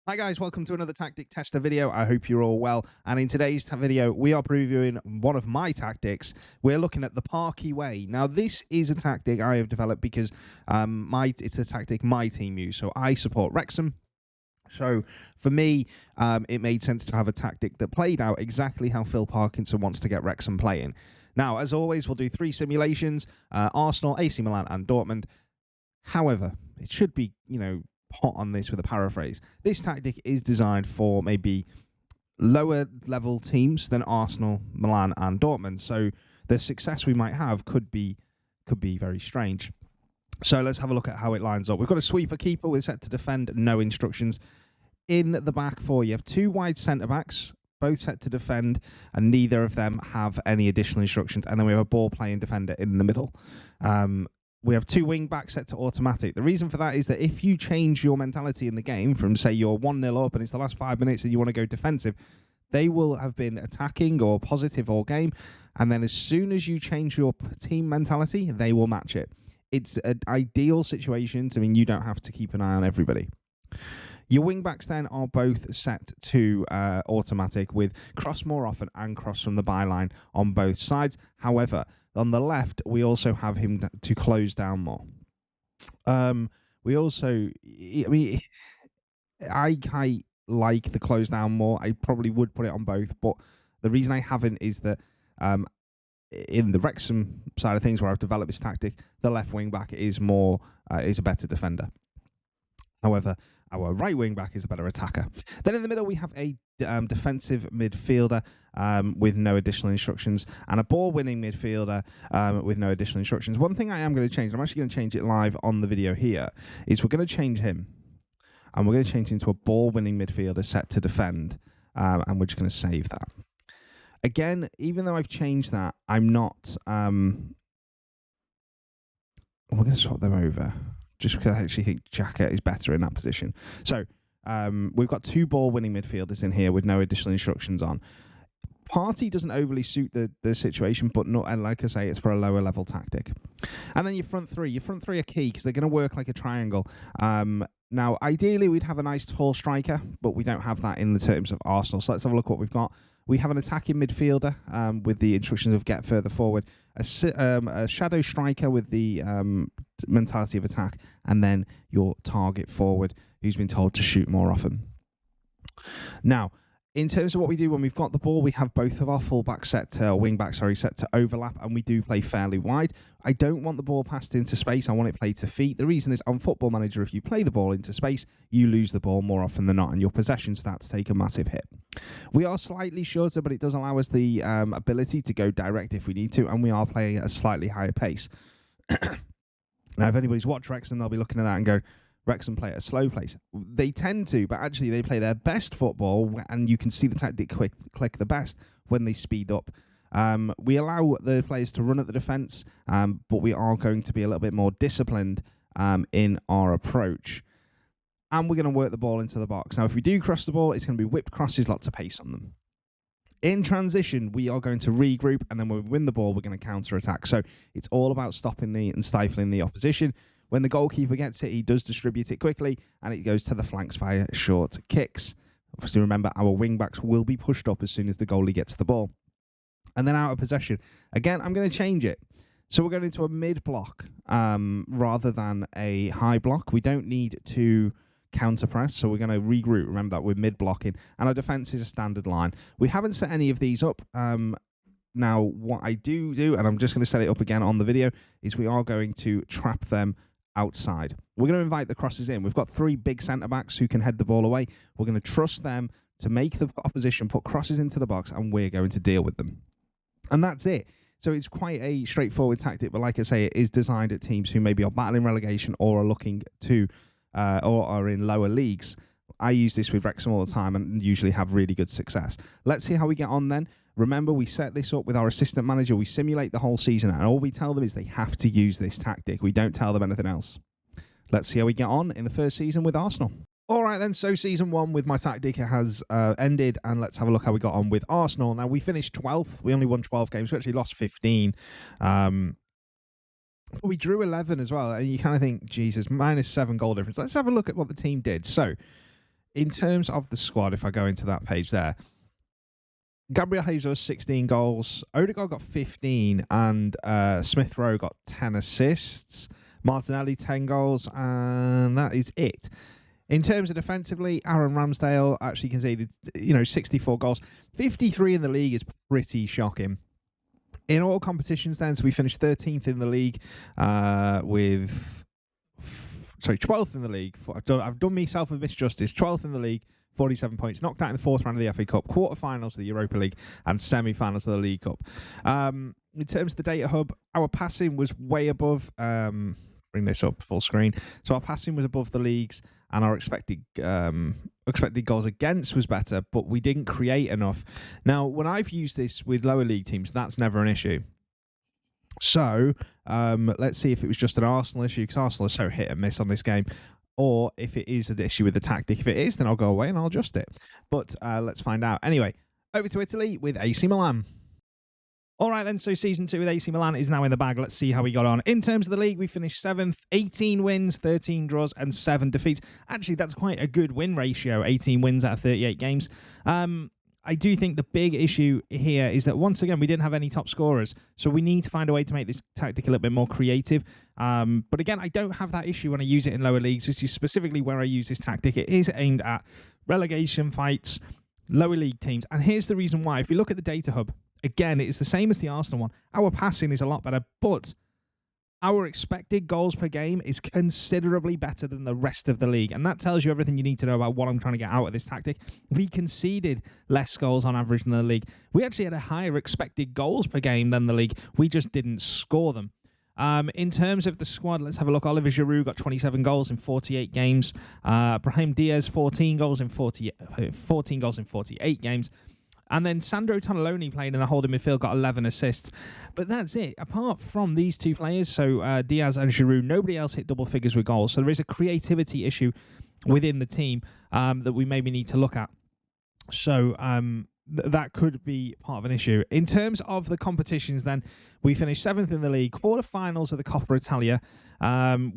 Hi guys, welcome to another tactic tester video. I hope you're all well. And in today's video, we are previewing one of my tactics. We're looking at the Parky Way. Now, this is a tactic I have developed because it's a tactic my team use. So I support Wrexham. So for me, it made sense to have a tactic that played out exactly how Phil Parkinson wants to get Wrexham playing. Now, as always, we'll do 3 simulations, Arsenal, AC Milan and Dortmund. However, it should be, hot on this with a paraphrase. This tactic is designed for maybe lower level teams than Arsenal, Milan and Dortmund. So the success we might have could be very strange. So let's have a look at how it lines up. We've got a sweeper keeper with set to defend, no instructions. In the back four, you have 2 wide centre-backs, both set to defend, and neither of them have any additional instructions. And then we have a ball-playing defender in the middle. We have 2 wing-backs set to automatic. The reason for that is that if you change your mentality in the game from, say, you're 1-0 up and it's the last 5 minutes and you want to go defensive, they will have been attacking or positive all game. And then as soon as you change your team mentality, they will match it. It's an ideal situation to mean you don't have to keep an eye on everybody. Your wing-backs then are both set to automatic with cross more often and cross from the byline on both sides. However, on the left, we also have him to close down more. We also, I like the close down more. I probably would put it on both, but the reason I haven't is that in the Wrexham side of things, where I've developed this tactic, the left wing back is a better defender. However, our right wing back is a better attacker. Then in the middle, we have a defensive midfielder with no additional instructions and a ball-winning midfielder with no additional instructions. One thing I am going to change, I'm actually going to change it live on the video here, is we're going to change him. And we're going to change him to a ball-winning midfielder set to defend. And we're just going to save that. Again, even though I've changed that, I'm not... we're going to swap them over. Just because I actually think Xhaka is better in that position. So we've got 2 ball-winning midfielders in here with no additional instructions on. Party doesn't overly suit the situation, but not, and like I say, it's for a lower level tactic. And then your front three. Your front three are key because they're going to work like a triangle. Now, ideally, we'd have a nice tall striker, but we don't have that in the terms of Arsenal. So let's have a look what we've got. We have an attacking midfielder with the instructions of get further forward, a shadow striker with the mentality of attack, and then your target forward who's been told to shoot more often. Now, in terms of what we do when we've got the ball, we have both of our fullbacks set to overlap, and we do play fairly wide. I don't want the ball passed into space. I want it played to feet. The reason is on Football Manager, if you play the ball into space, you lose the ball more often than not, and your possession stats take a massive hit. We are slightly shorter, but it does allow us the ability to go direct if we need to, and we are playing at a slightly higher pace. Now, if anybody's watched Wrexham, they'll be looking at that and go, Wrexham play at a slow pace. They tend to, but actually they play their best football, and you can see the tactic click the best when they speed up. We allow the players to run at the defence, but we are going to be a little bit more disciplined in our approach. And we're going to work the ball into the box. Now, if we do cross the ball, it's going to be whipped crosses, lots of pace on them. In transition, we are going to regroup, and then when we win the ball, we're going to counter-attack. So it's all about stopping and stifling the opposition. When the goalkeeper gets it, he does distribute it quickly, and it goes to the flanks via short kicks. Obviously, remember, our wing-backs will be pushed up as soon as the goalie gets the ball. And then out of possession. Again, I'm going to change it. So we're going into a mid-block rather than a high block. We don't need to counter-press, so we're going to regroup. Remember that we're mid-blocking, and our defence is a standard line. We haven't set any of these up. Now, what I do, and I'm just going to set it up again on the video, is we are going to trap them outside. We're going to invite the crosses in. We've got 3 big centre-backs who can head the ball away. We're going to trust them to make the opposition put crosses into the box, and we're going to deal with them. And that's it. So it's quite a straightforward tactic, but like I say, it is designed at teams who maybe are battling relegation or are looking to, or are in lower leagues. I use this with Wrexham all the time and usually have really good success. Let's see how we get on then. Remember, we set this up with our assistant manager. We simulate the whole season, and all we tell them is they have to use this tactic. We don't tell them anything else. Let's see how we get on in the first season with Arsenal. All right, then. So season 1 with my tactic has ended, and let's have a look how we got on with Arsenal. Now, we finished 12th. We only won 12 games. We actually lost 15. We drew 11 as well, and you kind of think, Jesus, -7 goal difference. Let's have a look at what the team did. So in terms of the squad, if I go into that page there, Gabriel Jesus, 16 goals. Odegaard got 15, and Smith Rowe got 10 assists. Martinelli, 10 goals, and that is it. In terms of defensively, Aaron Ramsdale actually conceded, 64 goals. 53 in the league is pretty shocking. In all competitions then, so we finished 13th in the league 12th in the league. I've done myself a misjustice. 12th in the league, 47 points. Knocked out in the fourth round of the FA Cup, quarterfinals of the Europa League, and semi-finals of the League Cup. In terms of the data hub, our passing was way above. Bring this up full screen. So our passing was above the leagues, and our expected goals against was better, but we didn't create enough. Now, when I've used this with lower league teams, that's never an issue. So let's see if it was just an Arsenal issue, because Arsenal are so hit and miss on this game, or if it is an issue with the tactic. If it is, then I'll go away and I'll adjust it. But let's find out. Anyway, over to Italy with AC Milan. All right, then, so Season 2 with AC Milan is now in the bag. Let's see how we got on. In terms of the league, we finished 7th, 18 wins, 13 draws, and 7 defeats. Actually, that's quite a good win ratio, 18 wins out of 38 games. I do think the big issue here is that, once again, we didn't have any top scorers, so we need to find a way to make this tactic a little bit more creative. But again, I don't have that issue when I use it in lower leagues, which is specifically where I use this tactic. It is aimed at relegation fights, lower league teams, and here's the reason why. If you look at the data hub, again, it's the same as the Arsenal one. Our passing is a lot better, but our expected goals per game is considerably better than the rest of the league. And that tells you everything you need to know about what I'm trying to get out of this tactic. We conceded less goals on average than the league. We actually had a higher expected goals per game than the league. We just didn't score them. In terms of the squad, let's have a look. Oliver Giroud got 27 goals in 48 games. Brahim Diaz, 14 goals in 48 games. And then Sandro Tonaloni, playing in the holding midfield, got 11 assists. But that's it. Apart from these two players, so Diaz and Giroud, nobody else hit double figures with goals. So there is a creativity issue within the team that we maybe need to look at. So that could be part of an issue. In terms of the competitions then, we finished 7th in the league, quarterfinals of the Coppa Italia.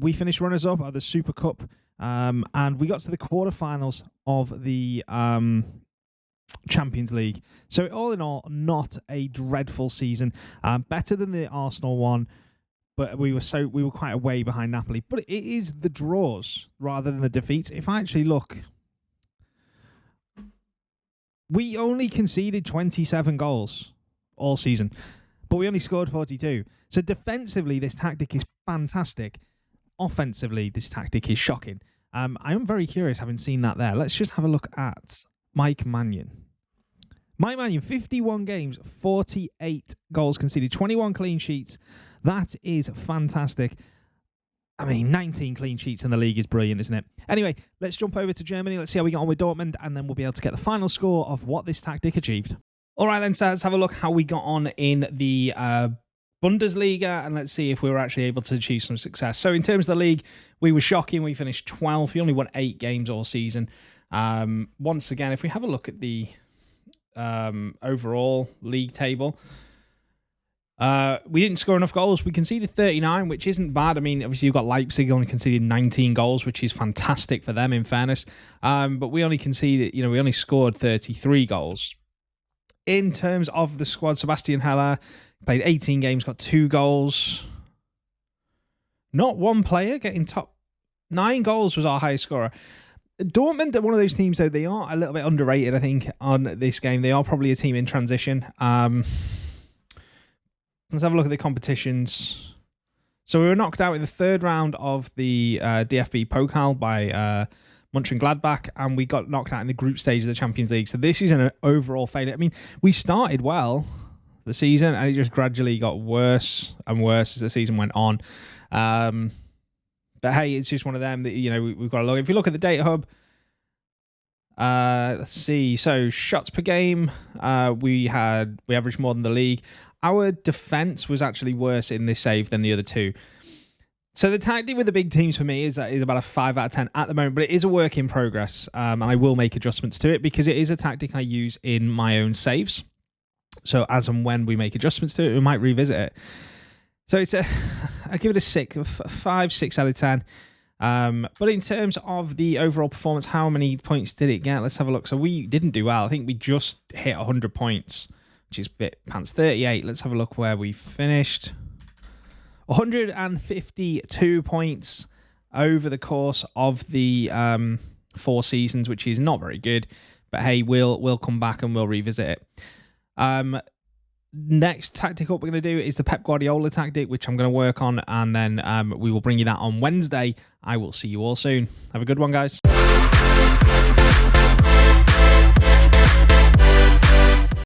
We finished runners-up of the Super Cup, and we got to the quarterfinals of the Champions League. So all in all, not a dreadful season. Better than the Arsenal one, but we were quite a way behind Napoli. But it is the draws rather than the defeats. If I actually look, we only conceded 27 goals all season, but we only scored 42. So defensively, this tactic is fantastic. Offensively, this tactic is shocking. I am very curious, having seen that there. Let's just have a look at Mike Mannion. Mike Mannion, 51 games, 48 goals conceded, 21 clean sheets. That is fantastic. I mean, 19 clean sheets in the league is brilliant, isn't it? Anyway, let's jump over to Germany. Let's see how we got on with Dortmund, and then we'll be able to get the final score of what this tactic achieved. All right, then, so let's have a look how we got on in the Bundesliga, and let's see if we were actually able to achieve some success. So in terms of the league, we were shocking. We finished 12th. We only won 8 games all season. Once again, if we have a look at the overall league table, we didn't score enough goals. We conceded 39, which isn't bad. I mean, obviously you've got Leipzig only conceded 19 goals, which is fantastic for them, in fairness. But we only conceded, we only scored 33 goals. In terms of the squad, Sebastian Haller played 18 games, got 2 goals. Not one player getting top 9 goals was our highest scorer. Dortmund are one of those teams, though, they are a little bit underrated, I think, on this game. They are probably a team in transition. Let's have a look at the competitions. So we were knocked out in the third round of the DFB Pokal by Mönchengladbach, and we got knocked out in the group stage of the Champions League. So this is an overall failure. I mean, we started well the season, and it just gradually got worse and worse as the season went on. But hey, it's just one of them that, we've got to look. If you look at the data hub, let's see. So shots per game, we averaged more than the league. Our defense was actually worse in this save than the other two. So the tactic with the big teams for me is about a 5 out of 10 at the moment, but it is a work in progress. And I will make adjustments to it because it is a tactic I use in my own saves. So as and when we make adjustments to it, we might revisit it. So I give it a 6 out of 10. But in terms of the overall performance, how many points did it get? Let's have a look. So we didn't do well. I think we just hit 100 points, which is a bit pants. 38. Let's have a look where we finished. 152 points over the course of the 4 seasons, which is not very good. But hey, we'll come back and we'll revisit it. Next tactic up we're going to do is the Pep Guardiola tactic, which I'm going to work on, and then we will bring you that on Wednesday. I will see you all soon. Have a good one, guys.